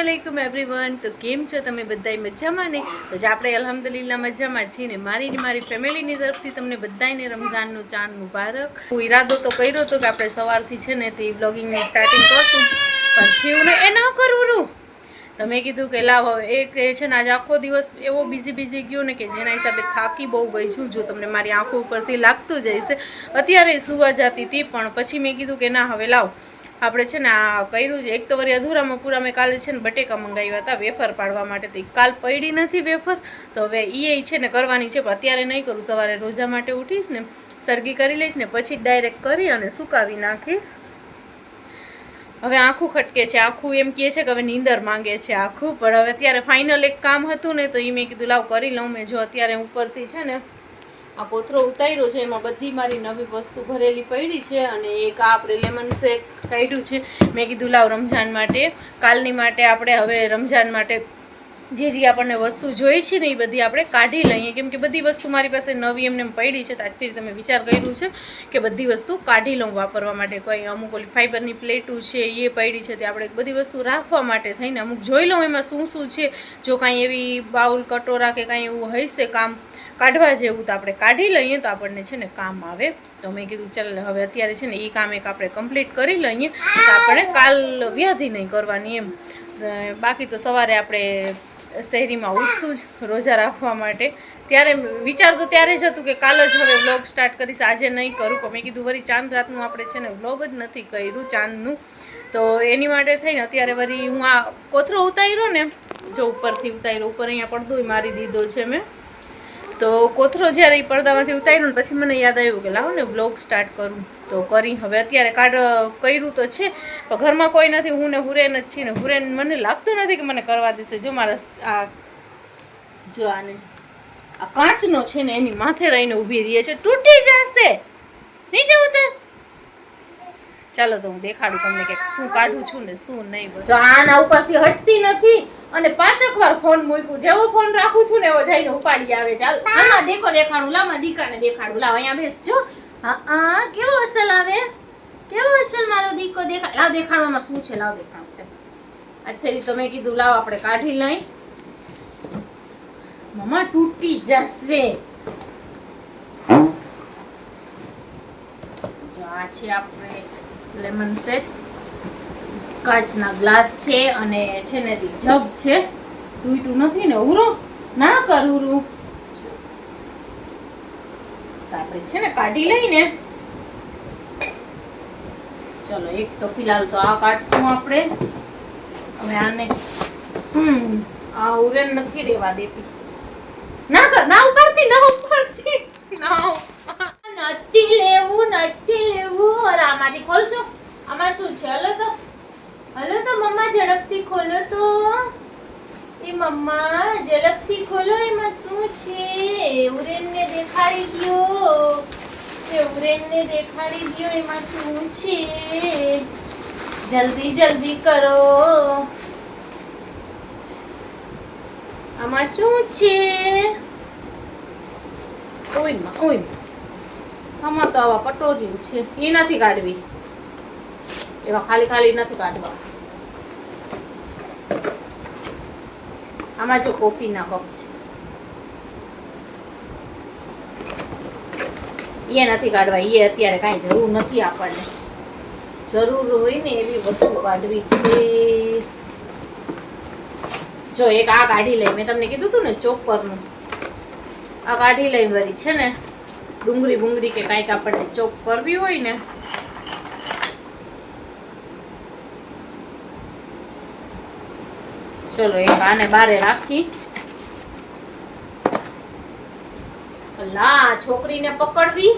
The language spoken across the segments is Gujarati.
अस्सलामुअलैकुम एवरीवन। तो केम छो तमे बधाई मजामां ने? तो ज आपणे अल्हम्दुलिल्लाह मजामां छीए ने। मारी फेमिलीनी तरफथी तमने बधाईने रमजाननो चांद मुबारक। इरादो तो कर्यो तो के आपणे सवारथी छे ने ते व्लॉगिंगनी स्टार्टिंग करशुं, पण थयुं ने ए न करवुं। तो मैं कीधुं के लाव हवे एक छे ने आज आखो दिवस एवो बीजी गयो ने के जेना हिसाबे थाकी बहु गई छुं। जो तमने मारी आंखो उपरथी लागतुं ज हशे। अत्यारे सुवा जाती थी पण पछी मैं कीधुं के ना हवे लाव આપણે છે ને આ કર્યું છે એક તો વળી અધૂરામાં પૂરા મેં કાલે છે ને બટેકા મંગાવ્યા હતા વેફર પાડવા માટે તો કાલ પડી નથી વેફર તો હવે એ છે ને કરવાની છે પણ અત્યારે નહીં કરું સવારે રોજા માટે ઉઠીશ ને સરગી કરી લઈશ ને પછી ડાયરેક્ટ કરી અને સુકાવી નાખીશ હવે આખું ખટકે છે આખું એમ કહે છે કે હવે નીંદર માંગે છે આખું પણ હવે અત્યારે ફાઇનલ એક કામ હતું ને તો એ મેં કીધું લાવ કરી લઉં મેં જો અત્યારે ઉપરથી છે ને આ કોથરો ઉતાર્યો છે એમાં બધી મારી નવી વસ્તુ ભરેલી પડી છે અને એક આ આપણે લેમન સેટ કાઢ્યું છે મેં કીધું લાવ રમજાન માટે કાલની માટે આપણે હવે રમજાન માટે જે આપણને વસ્તુ જોઈ છે ને એ બધી આપણે કાઢી લઈએ કેમ કે બધી વસ્તુ મારી પાસે નવી એમને પડી છે તાજથી તમે વિચાર કર્યું છે કે બધી વસ્તુ કાઢી લઉં વાપરવા માટે કોઈ અમુક ઓલી ફાઈબરની પ્લેટું છે એ પડી છે તે આપણે બધી વસ્તુ રાખવા માટે થઈને અમુક જોઈ લઉં એમાં શું શું છે જો કાંઈ એવી બાઉલ કટોરા કે કાંઈ એવું હશે કામ કાઢવા જેવું તો આપણે કાઢી લઈએ તો આપણને છે ને કામ આવે તો મેં કીધું ચાલ હવે અત્યારે છે ને એ કામ એક આપણે કમ્પ્લીટ કરી લઈએ તો આપણે કાલ વ્યાધિ નહીં કરવાની એમ બાકી તો સવારે આપણે શહેરીમાં ઉઠશું જ રોજા રાખવા માટે ત્યારે વિચાર તો ત્યારે જ હતું કે કાલ જ હવે વ્લોગ સ્ટાર્ટ કરીશ આજે નહીં કરું પણ મેં કીધું વળી ચાંદ રાતનું આપણે છે ને વ્લોગ જ નથી કર્યું ચાંદનું તો એની માટે થઈને અત્યારે વળી હું આ કોથરો ઉતાર્યો ને જો ઉપરથી ઉતાર્યો ઉપર અહીંયા પડદોય મારી દીધો છે મેં તો કોથરો જ્યારે એ પડદામાંથી ઉતાર્યો ને પછી મને યાદ આવ્યું કે લાવો ને વ્લોગ સ્ટાર્ટ કરું તો કરી હવે અત્યારે કર્યું તો છે પણ ઘરમાં કોઈ નથી હું ને હુરેન જ છીએ ને હુરેન મને લાગતું નથી કે મને કરવા દેશે જો મારા આ જો આને આ કાચનો છે ને એની માથે રહીને ઊભી રહી છે તૂટી જશે નહીં જવું તે ચાલો તો હું દેખાડું તમને કે શું કાઢું છું ને શું નહીં જો આના ઉપરથી હટતી નથી અને 5 વાર ફોન મૂક્યું જેવો ફોન રાખું છું ને એવો જઈને ઉપાડી આવે ચાલ આમાં દેખાડું લામાં દીકાને દેખાડું લાવ અહીંયા બેસજો હા કેવો અસલ આવે કેવો અસલ મારો દીકો દેખાય લાવ દેખાડવામાં શું છે લાવ દેખાડું છે આજ ફેરી તો મેં કીધું લાવ આપણે કાઢી લઈ મમ્મા તૂટી જશે જો આ છે આપણે લેમન સેટ કાચના ગ્લાસ છે અને છે ને જગ છે તૂટ્યું નથી ને ઉરો ના કરું આપણે છે ને કાઢી લઈને ચલો એક તો ફિલહાલ તો આ કાઢશું આપણે હવે આને આ ઉરેન નથી રેવા દેતી ના કર ના ઉપરથી નથી લેવું અરે આમાંથી ખોલશો આમાં શું છે હલો તો મમ્મા ઝડપથી ખોલો તો એ મમ્મા ઝડપથી ખોલો એમાં શું છે ઉરેનને દેખાડી દ્યો એમાં શું છે જલ્દી કરો આમાં શું છે ઓય આમાં તો આવા કટોરીઓ છે એ નથી કાઢવી એવા ખાલી નથી કાઢવા આમાં જો કોફીના કપ છે એ નથી કાઢવા એ અત્યારે કાંઈ જરૂર નથી આપણને જરૂર હોય ને એવી વસ્તુ કાઢવી છે જો એક આ કાઢી લઈ મેં તમને કીધું હતું ને ચોપરનું આ કાઢી લઈ વળી છે ને ડુંગળી કે કાંઈક આપણને ચોપ કરવી હોય ને ચલો એક આને બારે રાખી લા છોકરીને પકડવી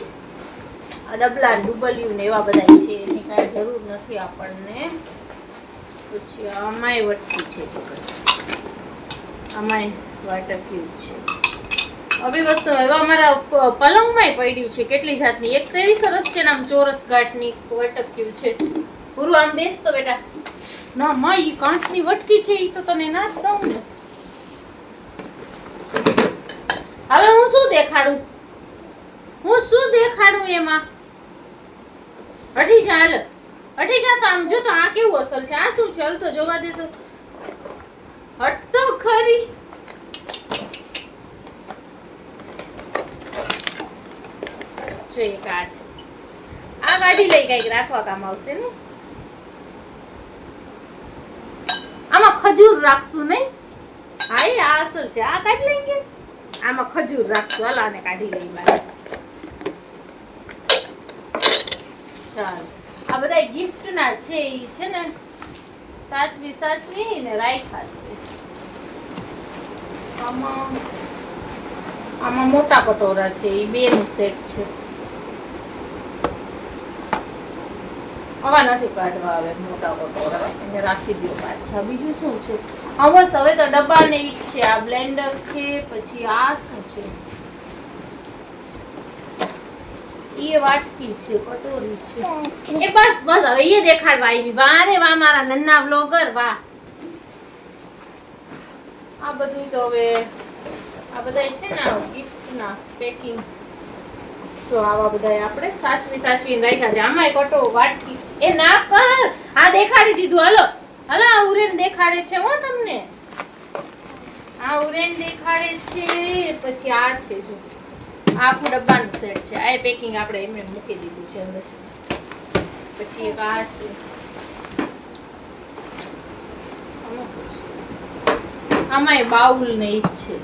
આ ડબલા ડુબલિયું ને એવા બધા છે એની કાંઈ જરૂર નથી આપણને પછી આમાંય વટકી છે આમાંય વાટક્યું છે આવી વસ્તુ એવા અમારા પલંગમાંય પડ્યું છે કેટલી જાતની એક તો એવી સરસ છે ને આમ ચોરસ ગાંઠની વટક્યું છે પૂરું આમ બેસતો બેટા ના માં ઈ કાચની વટકી છે ઈ તો તને ના જ દઉં ને હવે હું શું દેખાડું એમાં અઠી જા તો આમ જો તો આ કેવું અસલ છે આ શું છે હલ તો જોવા દે તો હટ તો ખરી. છે કાચ આ કાઢી લઈ કઈક રાખવા કામ આવશે ને. આમાં ખજૂર રાખશું નહીં? હા એ આ અસલ છે. આ કાઢી લઈએ. આમાં ખજૂર રાખશું. હાલ આને કાઢી લઈ મારે. ચાલ આ બધા ગિફ્ટ ના છે ઈ છે ને સાચવી ને રાખ્યા છે. આમાં મોટા કટોરા છે ઈ 2 નું સેટ છે. આવા નથી કાઢવા આવે મોટા કટોરા એને રાખી દો પાછા. બીજું શું છે? બસ હવે તો ડબ્બા ને ઈ છે. આ બ્લેન્ડર છે. પછી આ શું છે? એ વાટકી છે. કટોરી છે. એ બસ હવે એ દેખાડવા આવી. વાહ રે વાહ મારા નન્ના વ્લોગર વાહ. આ બધું તો હવે આ બધા છે ને ગિફ્ટ ના પેકિંગ જો આવા બધા આપણે સાચવીને રાખ્યા છે. આમાં કટો વાટકી છે. એ ના કર. આ દેખાડી દીધું. હાલો આ ઉરેન દેખાડે છે હો તમને. આ ઉરેન દેખાડે છે. પછી આ છે જો આખું ડબ્બાનું સેટ છે. આ પેકિંગ આપણે એમને મૂકી દીધું છે અંદર. પછી એક આ છે. આમાં બાઉલ ને ઈ છે.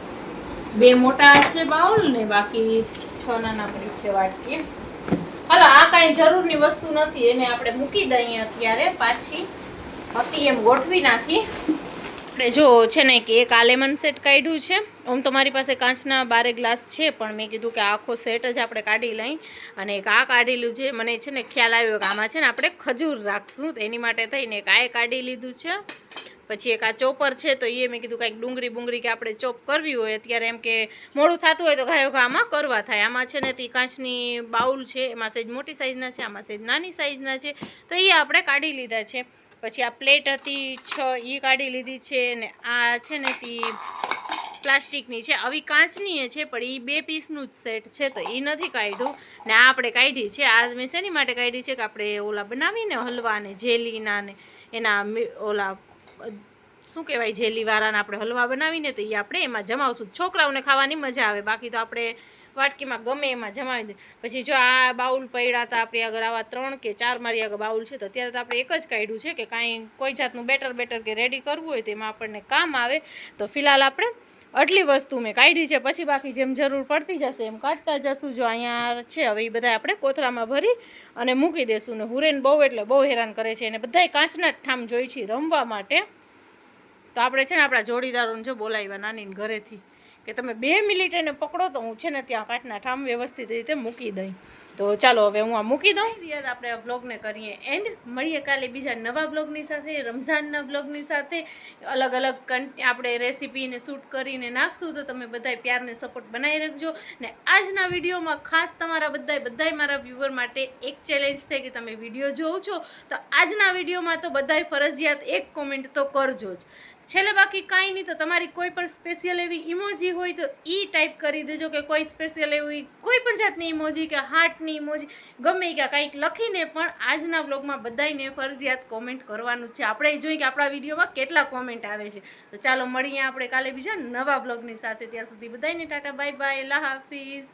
2 મોટા છે બાઉલ ને બાકી 6 નાના પડી છે વાટકી. હાલો આ કાંઈ જરૂરની વસ્તુ નથી. એને આપણે મૂકી દઈએ અત્યારે. પાછી હતી એમ ગોઠવી નાખી. આપણે જો છે ને કે એક આ લેમન સેટ કાઢ્યું છે. આમ તો મારી પાસે કાચના 12 ગ્લાસ છે પણ મેં કીધું કે આખો સેટ જ આપણે કાઢી લઈ. અને એક આ કાઢેલું છે. મને છે ને ખ્યાલ આવ્યો કે આમાં છે ને આપણે ખજૂર રાખશું તો એની માટે થઈને એક આ કાઢી લીધું છે. પછી એક આ ચોપર છે તો એ મેં કીધું કાંઈક ડુંગળી કે આપણે ચોપ કરવી હોય અત્યારે એમ કે મોડું થતું હોય તો ગાયો આમાં કરવા થાય. આમાં છે ને તે કાચની બાઉલ છે. એમાં સહેજ મોટી સાઇઝના છે. આમાં સહેજ નાની સાઇઝના છે તો એ આપણે કાઢી લીધા છે. પછી આ પ્લેટ હતી 6 એ કાઢી લીધી છે. ને આ છે ને તે પ્લાસ્ટિકની છે. આવી કાચની છે પણ એ 2 પીસનું જ સેટ છે તો એ નથી કાઢ્યું. ને આ આપણે કાઢી છે. આ મેં શેની માટે કાઢી છે કે આપણે ઓલા બનાવીને હલવા ને જેલીના ને એના ઓલા શું કહેવાય જેલીવાળાને આપણે હલવા બનાવીને તો એ આપણે એમાં જમાવશું. છોકરાઓને ખાવાની મજા આવે. બાકી તો આપણે વાટકીમાં ગમે એમાં જમાવી દે. પછી જો આ બાઉલ પડ્યા હતા આપણી આગળ આવા 3 કે 4 મારી આગળ બાઉલ છે તો અત્યારે તો આપણે એક જ કાઢ્યું છે કે કાંઈ કોઈ જાતનું બેટર કે રેડી કરવું હોય તો એમાં આપણને કામ આવે. તો ફિલહાલ આપણે આટલી વસ્તુ મેં કાઢી છે. પછી બાકી જેમ જરૂર પડતી જશે એમ કાઢતા જશું. જો અહીંયા છે હવે એ બધા આપણે કોથળામાં ભરી અને મૂકી દેશું. ને હુરેન બહુ એટલે બહુ હેરાન કરે છે. અને બધાય કાચના ઠામ જોઈ છે રમવા માટે. તો આપણે છે ને આપણા જોડીદારોને જો બોલાવ્યા નાનીને ઘરેથી કે તમે 2 મિનિટ એને પકડો તો હું છે ને ત્યાં કાચના ઠામ વ્યવસ્થિત રીતે મૂકી દઈ. તો ચાલો હવે હું આ મૂકી દઉં. યાદ આપણે આ વ્લોગને કરીએ એન્ડ. મળીએ કાલે બીજા નવા વ્લોગની સાથે, રમઝાનના વ્લોગની સાથે. અલગ આપણે રેસીપીને શૂટ કરીને નાખશું તો તમે બધાય પ્યારને સપોર્ટ બનાવી રાખજો. ને આજના વિડીયોમાં ખાસ તમારા બધાય મારા વ્યુઅર માટે એક ચેલેન્જ છે કે તમે વિડીયો જોવો છો તો આજના વિડીયોમાં તો બધાય ફરજિયાત એક કોમેન્ટ તો કરજો જ. છેલ્લે બાકી કાંઈ નહીં તો તમારી કોઈ પણ સ્પેશિયલ એવી ઇમોજી હોય તો ટાઈપ કરી દેજો કે કોઈ સ્પેશિયલ એવી કોઈ પણ જાતની ઇમોજી કે હાર્ટની ઇમોજી ગમે કે કાંઈક લખીને પણ આજના વ્લોગમાં બધાયને ફરજિયાત કોમેન્ટ કરવાનું છે. આપણે જોઈએ કે આપણા વિડીયોમાં કેટલા કોમેન્ટ આવે છે. તો ચાલો મળીએ આપણે કાલે બીજા નવા વ્લોગની સાથે. ત્યાં સુધી બધાયને ટાટા બાય બાય. અલ્લાહ હાફિઝ.